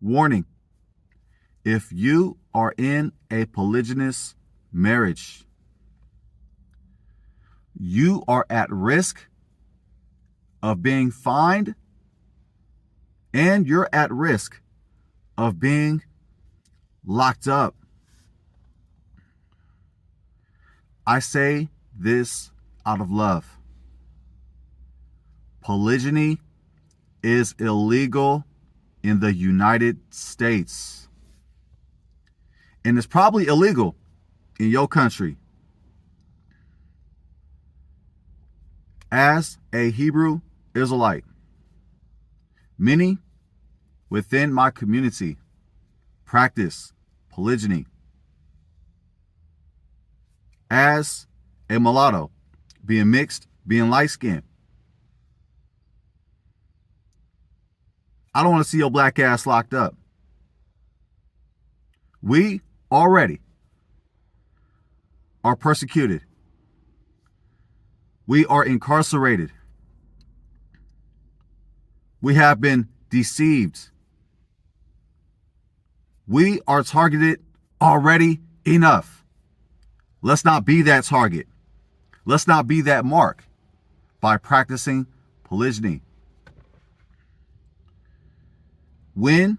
Warning: if you are in a polygynous marriage, you are at risk of being fined, and you're at risk of being locked up. I say this out of love. Polygyny is illegal in the United States. And it's probably illegal in your country. As a Hebrew Israelite, many within my community practice polygyny. As a mulatto, being mixed, being light-skinned, I don't want to see your black ass locked up. We already are persecuted. We are incarcerated. We have been deceived. We are targeted already enough. Let's not be that target. Let's not be that mark by practicing polygyny. When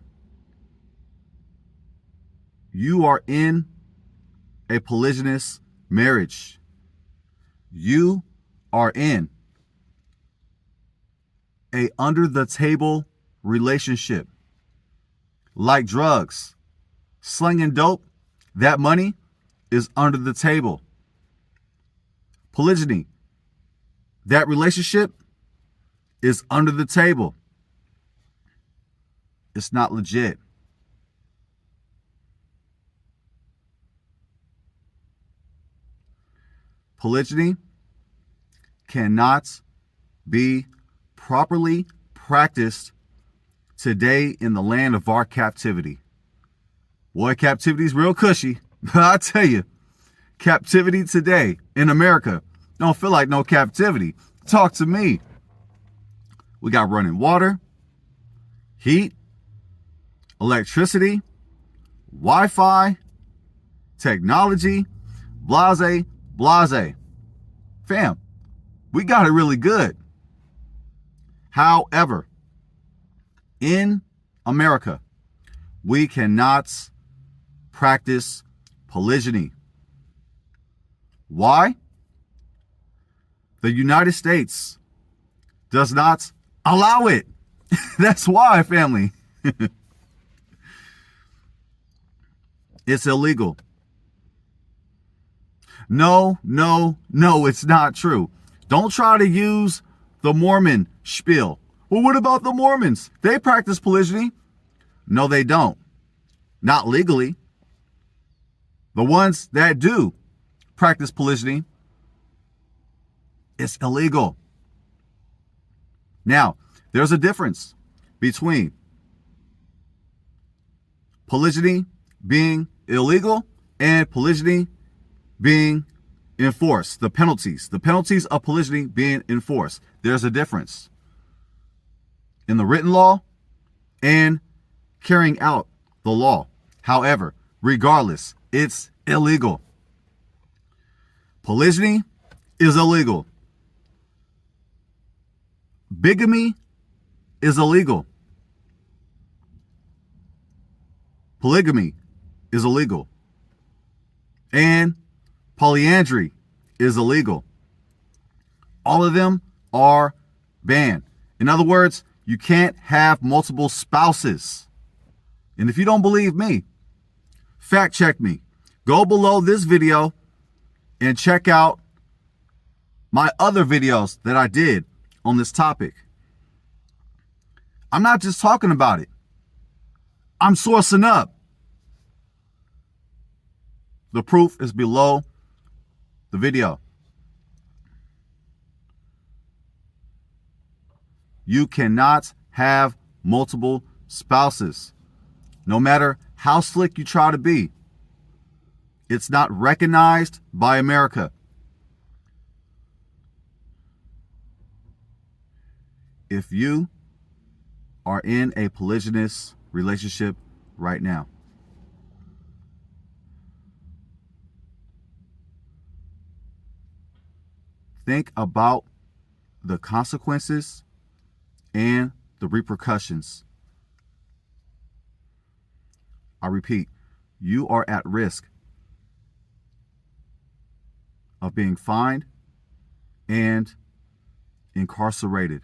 you are in a polygynous marriage, you are in a under-the-table relationship. Like drugs, slinging dope, that money is under the table. Polygyny, that relationship is under the table. It's not legit. Polygyny cannot be properly practiced today in the land of our captivity. Boy, captivity is real cushy. But I tell you, captivity today in America don't feel like no captivity. Talk to me. We got running water, heat, electricity, Wi-Fi, technology, blase, blase. Fam, we got it really good. However, in America, we cannot practice polygyny. Why? The United States does not allow it. That's why, family. It's illegal. No, it's not true. Don't try to use the Mormon spiel. Well, what about the Mormons? They practice polygyny. No, they don't. Not legally. The ones that do practice polygyny, it's illegal. Now, there's a difference between polygyny being illegal and polygyny being enforced. The penalties of polygyny being enforced. There's a difference in the written law and carrying out the law. However, regardless, it's illegal. Polygyny is illegal. Bigamy is illegal. Polygamy is illegal. And polyandry is illegal. All of them are banned. In other words, you can't have multiple spouses. And if you don't believe me, fact check me. Go below this video and check out my other videos that I did on this topic. I'm not just talking about it. I'm sourcing up. The proof is below the video. You cannot have multiple spouses. No matter how slick you try to be, it's not recognized by America. If you are in a polygynous relationship right now. Think about the consequences and the repercussions. I repeat, you are at risk of being fined and incarcerated.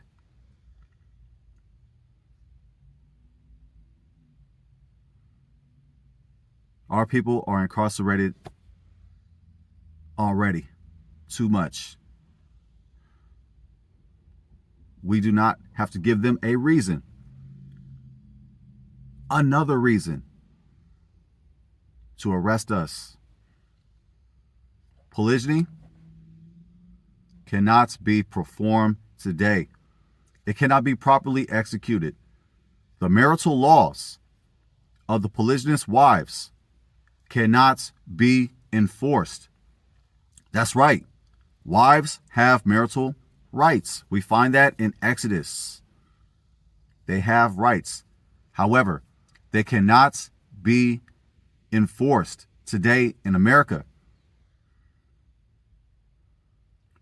Our people are incarcerated already. Too much. We do not have to give them a reason. Another reason to arrest us. Polygyny cannot be performed today. It cannot be properly executed. The marital laws of the polygynous wives cannot be enforced. That's right. Wives have marital rights. We find that in Exodus. They have rights. However, they cannot be enforced today in America.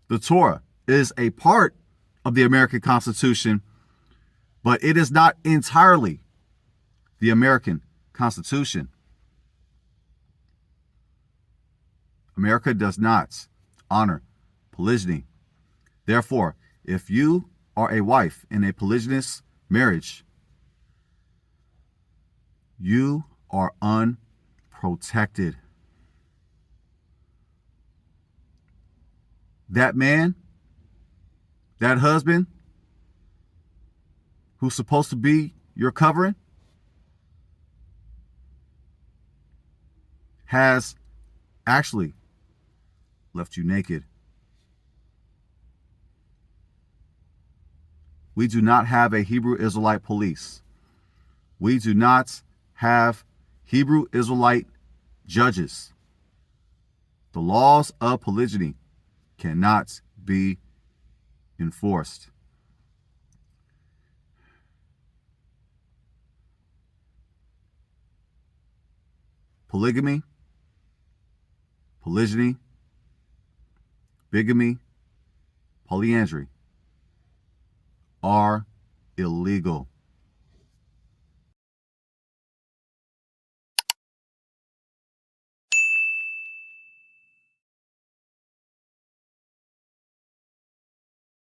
The Torah is a part of the American Constitution, but it is not entirely the American Constitution. America does not honor polygyny. Therefore, if you are a wife in a polygynous marriage, you are unprotected. That man, that husband, who's supposed to be your covering, has actually left you naked. We do not have a Hebrew Israelite police. We do not have Hebrew Israelite judges. The laws of polygyny cannot be enforced. Polygamy, polygyny, bigamy, polyandry are illegal.